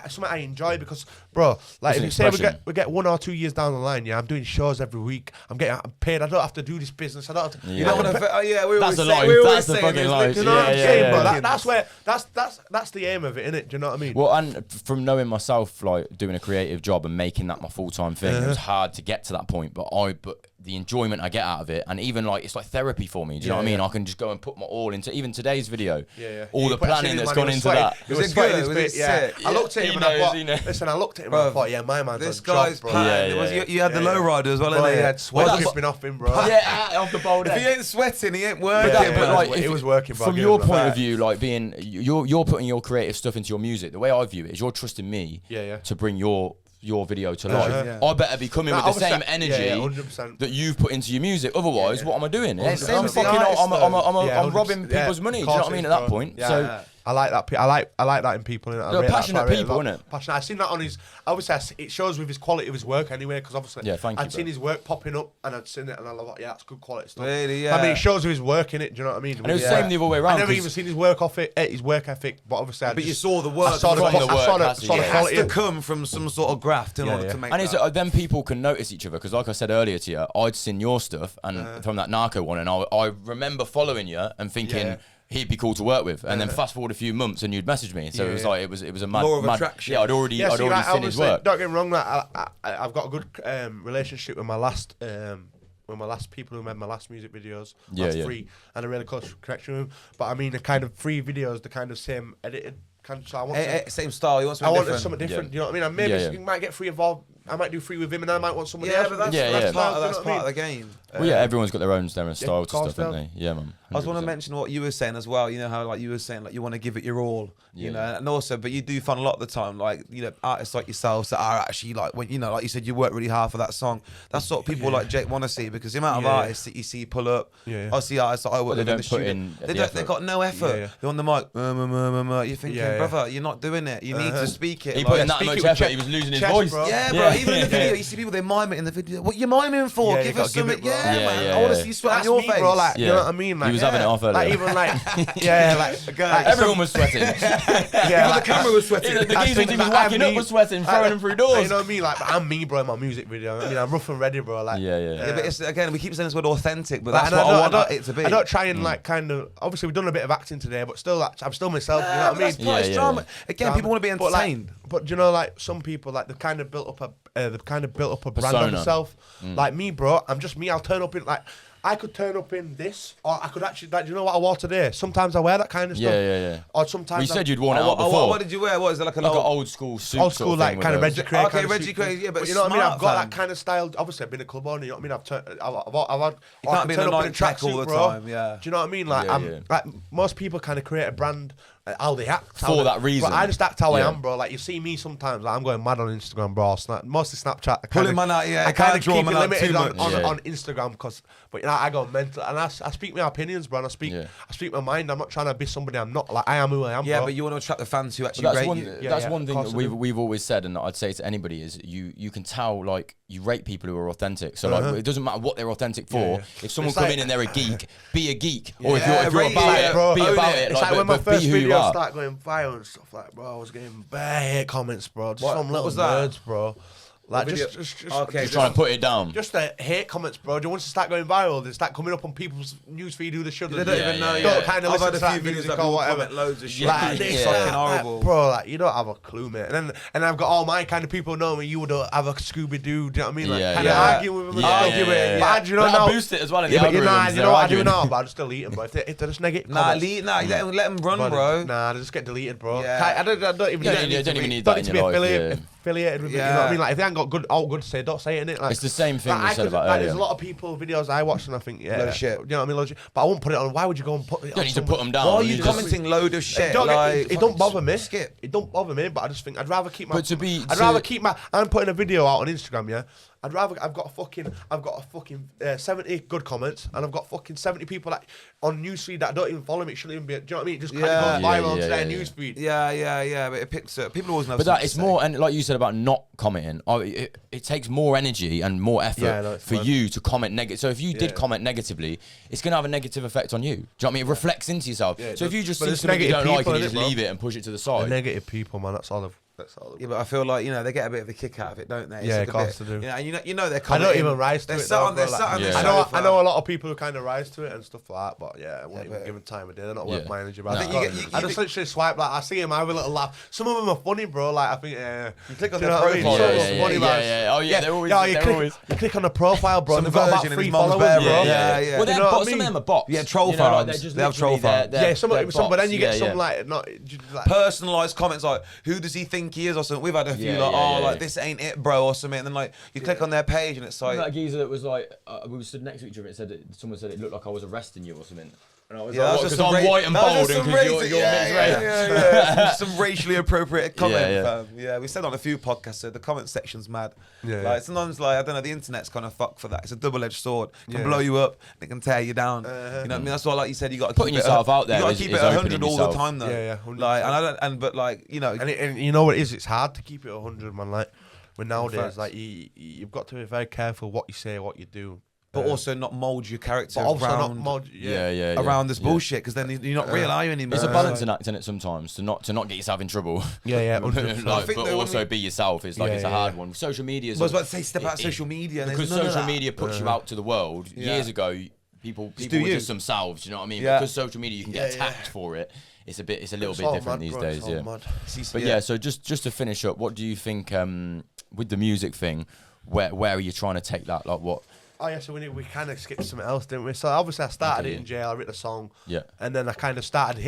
something I enjoy because, bro. Like if you say we get 1 or 2 years down the line, I'm doing shows every week. I'm paid. I don't have to do this business. I don't have to. You don't want to. We that's the life. That's the fucking life. You know what I'm saying, bro? That's where that's the aim of it, innit? Do you know what I mean? Well, and from knowing myself, like doing a creative job and making that my full-time thing, it was hard to get to that point. But the enjoyment I get out of it, and even like it's like therapy for me. Do you know what I mean? I can just go and put my all into even today's video. All the planning that's gone into that. It was good. I looked at him and I thought, listen, I looked at him and I thought, yeah, my man's this guy's planning. You had the lowrider as well, innit? He had sweat dripping off him, bro. Yeah, off the boulder. If he ain't sweating, he ain't working. But like, it was working. From your point of view, like being you're putting your creative stuff into your music. The way I view it is you're trusting me to bring your video to life. I better be coming with the same energy that you've put into your music. Otherwise, what am I doing? I'm robbing people's money. Do you know what I mean? At that point, so I like that. I like that in people. Innit? They're passionate people, innit? Passionate. I've seen that on his. Obviously, it shows with his quality of his work anyway. Because obviously, I'd seen his work popping up, and I'd seen it, and I love it. Yeah, that's good quality stuff. Really, yeah. I mean, it shows with his work in it. Do you know what I mean? And it was the same the other way around. I never even seen his work his work ethic, but obviously, you saw the work. I saw the quality. It has to come from some sort of graft in order to make. And it's then people can notice each other because, like I said earlier to you, I'd seen your stuff and from that narco one, and I remember following you and thinking. He'd be cool to work with, and then fast forward a few months, and you'd message me. So it was like it was a mad, law of attraction. Yeah, I'd already seen his work. Don't get me wrong, that I've got a good relationship with my last people who made my last music videos. Three, and a really close connection with them. But I mean, the kind of free videos, the kind of same edited. So I want same style. You want something different. Something different. You know what I mean? Maybe you might get free involved. I might do free with him, and I might want someone else. But that's part of the game. Well, everyone's got their own style to stuff, haven't they? Yeah, man. 100%. I just want to mention what you were saying as well. You know how like you were saying like you want to give it your all. You know, and also, but you do find a lot of the time like artists like yourselves that are actually like when like you said you work really hard for that song. That's what people like Jake want to see because the amount of artists that you see pull up. I see artists that I work with in the studio. They got no effort. They're on the mic. You're thinking, brother, you're not doing it. You need to speak it. He put in that much effort. He was losing his voice. Yeah, bro. Even in the video, you see people they mime it in the video. What you miming for? Give us something. Man. I want to see you sweat on your face, bro. Like, you know what I mean? Like, he was having it off earlier. Like even like everyone was sweating. Even the camera was sweating. The geezers he was whacking up was sweating, throwing them through doors. You know what I mean? Like I'm me, bro, in my music video. I mean, I'm rough and ready, bro. Like but it's again we keep saying this word authentic, but that's what I want it to be. I don't try and like kind of. Obviously, we've done a bit of acting today, but still, like, I'm still myself. You know what I mean? It's drama. Again, people want to be entertained. But you know, like some people, like they've kind of built up a brand on themselves. Like me, bro, I'm just me. I'll turn up in like. I could turn up in this, or I could actually, like, do you know what I wore today? Sometimes I wear that kind of stuff. Yeah. Or sometimes. You said you'd worn it out before. What did you wear? What is it like an old school suit? Old school, like kind of Reggie Craig. Okay, Reggie Craig, yeah, but you know what I mean? I've got that kind of style. Obviously, I've been a club owner. You know what I mean? I've had. You can't be in a night track all the time. Yeah. Do you know what I mean? Like, like most people kind of create a brand. How they act for that reason. But I just act how I am, bro. Like you see me sometimes, like, I'm going mad on Instagram, bro. Mostly Snapchat. Pulling man out, I kind of keep it limited on Instagram, but I go mental, and I speak my opinions, bro. And I speak my mind. I'm not trying to be somebody I'm not. Like I am who I am. Yeah, bro. but you want to attract the fans who actually rate you. That's one thing that we've always said, and I'd say to anybody is you can tell like you rate people who are authentic. So like it doesn't matter what they're authentic for. If someone come in and they're a geek, be a geek. Or if you're about it, be about it. It's like when my first video started going viral and stuff, like, bro, I was getting bad hate comments, bro. Just some little words, bro. Like just trying to put it down. Just the hate comments, bro. Do you want to start going viral? They start coming up on people's newsfeed who they should. They don't even know. Don't kind of listen to that videos music or whatever. Loads of shit. Like this, fucking horrible, bro. Like you don't have a clue, mate. And I've got all my kind of people know me. You would have a Scooby Doo. Do you know what I mean? Like kind of arguing with them. But you know now, boost it as well in the algorithms. You know what I do now? But I just delete them, bro. If they're just negative. Let them run, bro. Nah, they just get deleted, bro. I don't even. You don't even need that in your life. Affiliated with it, you know what I mean? Like if they ain't got good to say, don't say it, innit? Like, it's the same thing we said about earlier. There's a lot of people videos I watch and I think, load of shit. You know what I mean? Load of shit. But I won't put it on. Why would you go and put it on? You don't need to put them down. Why are you commenting load of shit? It don't bother me. It don't bother me, but I just think I'd rather keep my. I'm putting a video out on Instagram, yeah. I've got a fucking 70 good comments, and I've got fucking 70 people like on newsfeed that don't even follow me. It shouldn't even be. Do you know what I mean? It just kind of goes viral to their newsfeed. Yeah. But it picks up. People always know. But that it's more, and like you said about not commenting, it takes more energy and more effort for you to comment negative. So if you did comment negatively, it's gonna have a negative effect on you. Do you know what I mean? It reflects into yourself. So if you just see something you don't like and you just leave it and push it to the side. Negative people, man. That's all. Yeah, but I feel like they get a bit of a kick out of it, don't they? Yeah, of course they do. You know they're commenting. I don't even rise to it. I know a lot of people who kind of rise to it and stuff like that, but I won't even give them time of day. They're not worth my energy. But I just literally swipe, like I see them, I have a little laugh. Some of them are funny, bro. Like I think you click on their profile. They're always. You click on the profile, bro. Some they've got about 3 followers, bro. Yeah. Well, some of them are bots. Yeah, troll farms. They have troll farms. Yeah, but then you get some like not personalised comments like, "Who does he think he is?" or something. We've had a few like this ain't it, bro, or something. And then like you click on their page and it's like that geezer that was like we stood next to each other. Someone said it looked like I was arresting you or something. And I was Yeah, like, because I'm white and bold and because you're mixed race. Yeah. Some racially appropriate comment, Yeah. fam. Yeah, we said on a few podcasts, so the comment section's mad. Yeah, like sometimes, like I don't know, the internet's kind of fucked for that. It's a double-edged sword. It can blow you up, it can tear you down. You know what I mean? That's why, like you said, you got to Putting yourself out there. You got to keep it 100 all the time, though. Yeah. Like, and I don't, and but like you know, and you know what it is? It's hard to keep it 100, man. Like, when nowadays, like you've got to be very careful what you say, what you do. But also not mould your character around, around this bullshit, because then you're not real, are you anymore? It's a balancing act in it sometimes to not get yourself in trouble. Like, but also be yourself. It's like it's a hard one. Social media. I was about to say step out social media because social media puts you out to the world. Years ago, people were just themselves. You know what I mean? Because social media, you can get attacked for it. It's a little bit different these days. But yeah, so just to finish up, what do you think with the music thing? Where are you trying to take that? Like what? Oh yeah, so we kind of skipped something else, didn't we? So obviously I started it in jail. I wrote a song, and then I kind of started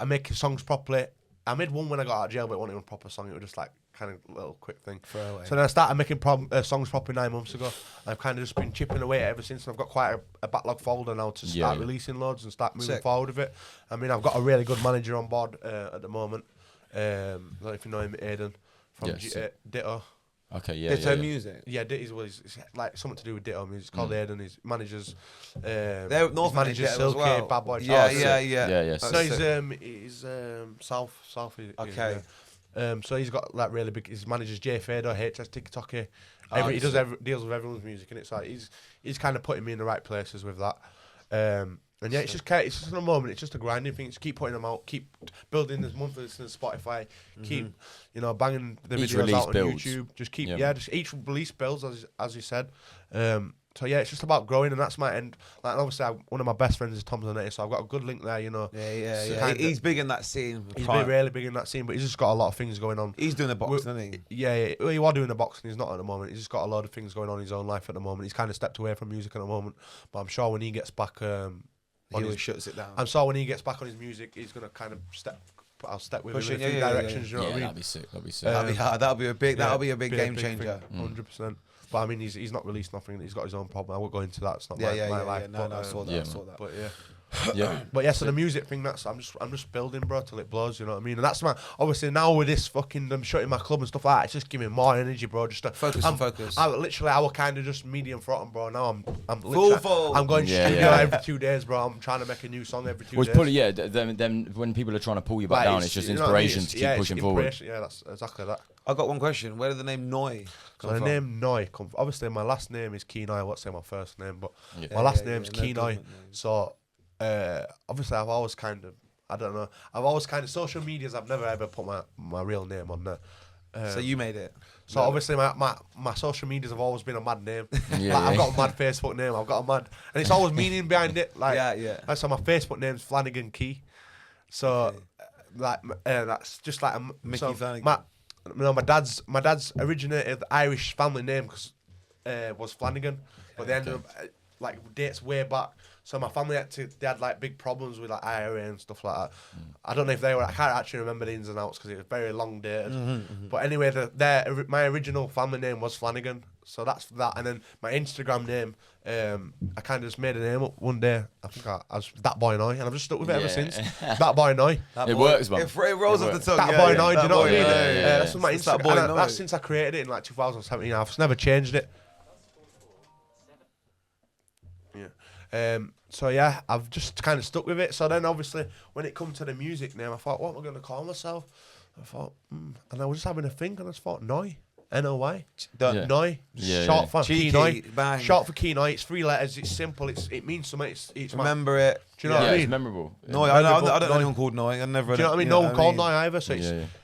making songs properly. I made one when I got out of jail, but it wasn't even a proper song. It was just like kind of a little quick thing. So then I started making songs properly 9 months ago. I've kind of just been chipping away at it ever since, and I've got quite a backlog folder now to start releasing loads and start moving forward with it. I mean, I've got a really good manager on board at the moment. I don't know if you know him, Aiden from Ditto. Okay, yeah. Ditto music. Yeah, it's like something to do with Ditto music. It's called Aiden. His managers. They're North managers, Silky, well. Bad Boy. Yeah. No, he's South. Okay. So he's got like really big. His managers Jay Fader, HS TikToker. He deals with everyone's music, and it's like he's kind of putting me in the right places with that. And yeah, it's just in a moment. It's just a grinding thing. Just keep putting them out. Keep building this monthly listen to Spotify. Keep banging the videos out on YouTube. Just keep just each release builds as you said. So yeah, it's just about growing, and that's my end. Like obviously, one of my best friends is Tom Zanetti, so I've got a good link there. Yeah. He's big in that scene. He's really big in that scene, but he's just got a lot of things going on. He's doing the boxing, isn't he? Yeah. Well, he was doing the boxing. He's not at the moment. He's just got a lot of things going on in his own life at the moment. He's kind of stepped away from music at the moment, but I'm sure when he gets back, he always shuts it down. I'm sure when he gets back on his music, he's gonna kind of I'll step with him in a few directions. You know what I mean? That'd be sick. That'd be hard. That'll be a big game changer. 100%. But I mean, he's not released nothing. He's got his own problem. I won't go into that. It's not my life. No, I saw that. But but so the music thing, I'm just building, bro, till it blows. You know what I mean? And that's obviously now with this fucking shutting my club and stuff like that, it's just giving me more energy, bro. Just to focus. I was kind of just medium throttle, bro. Now I'm full. I'm going studio every 2 days, bro. I'm trying to make a new song every 2 days. Probably then when people are trying to pull you back down, it's just inspiration to keep pushing forward. Yeah, that's exactly that. I got one question. Where did the name Noi come from? The name Noi come from? Obviously, my last name is Kenoi. I won't say my first name, but my last name's Kenoi. So obviously, I've always kind of social medias. I've never ever put my real name on there. So you made it. So obviously, my social medias have always been a mad name. I've got a mad Facebook name. I've got a mad, and it's always meaning behind it. Like So my Facebook name's Flanagan Key. So that's just like Mickey Flanagan. My dad's originated the Irish family name because was Flanagan, but they ended up dates way back. So my family had like big problems with like IRA and stuff like that. I don't know if they were. I can't actually remember the ins and outs because it was very long dated. But anyway, my original family name was Flanagan. So that's that. And then my Instagram name, I kind of just made a name up one day. I think I was That Boy Noi, and I've just stuck with it ever since. That Boy Noi. It works, man. It rolls off the tongue. That Boy Noi. Do you know what I mean? Yeah. That's my Instagram. That's since I created it in like 2017. I've never changed it. So yeah, I've just kind of stuck with it. So then obviously when it come to the music name, I thought, what am I going to call myself? I thought, and I was just having a think, and I just thought, Noi, N-O-Y, Noi, short for Kenoi, short for Kenoi. It's 3 letters. It's simple. It means something. It's remember it. Do you know what I mean? It's memorable. Noi. I don't know anyone called Noi. I never. Do you know what I mean? No one called Noi either. So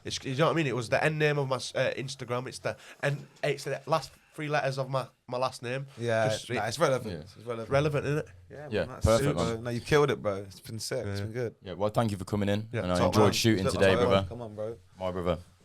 it's you know what I mean? It was the end name of my Instagram. It's the last 3 letters of my last name. Yeah, it's relevant. It's relevant, isn't it? Yeah, perfect, man. No, you killed it, bro. It's been sick. It's been good. Yeah, well, thank you for coming in. Yeah, and I enjoyed shooting today, brother. Come on, bro. My brother.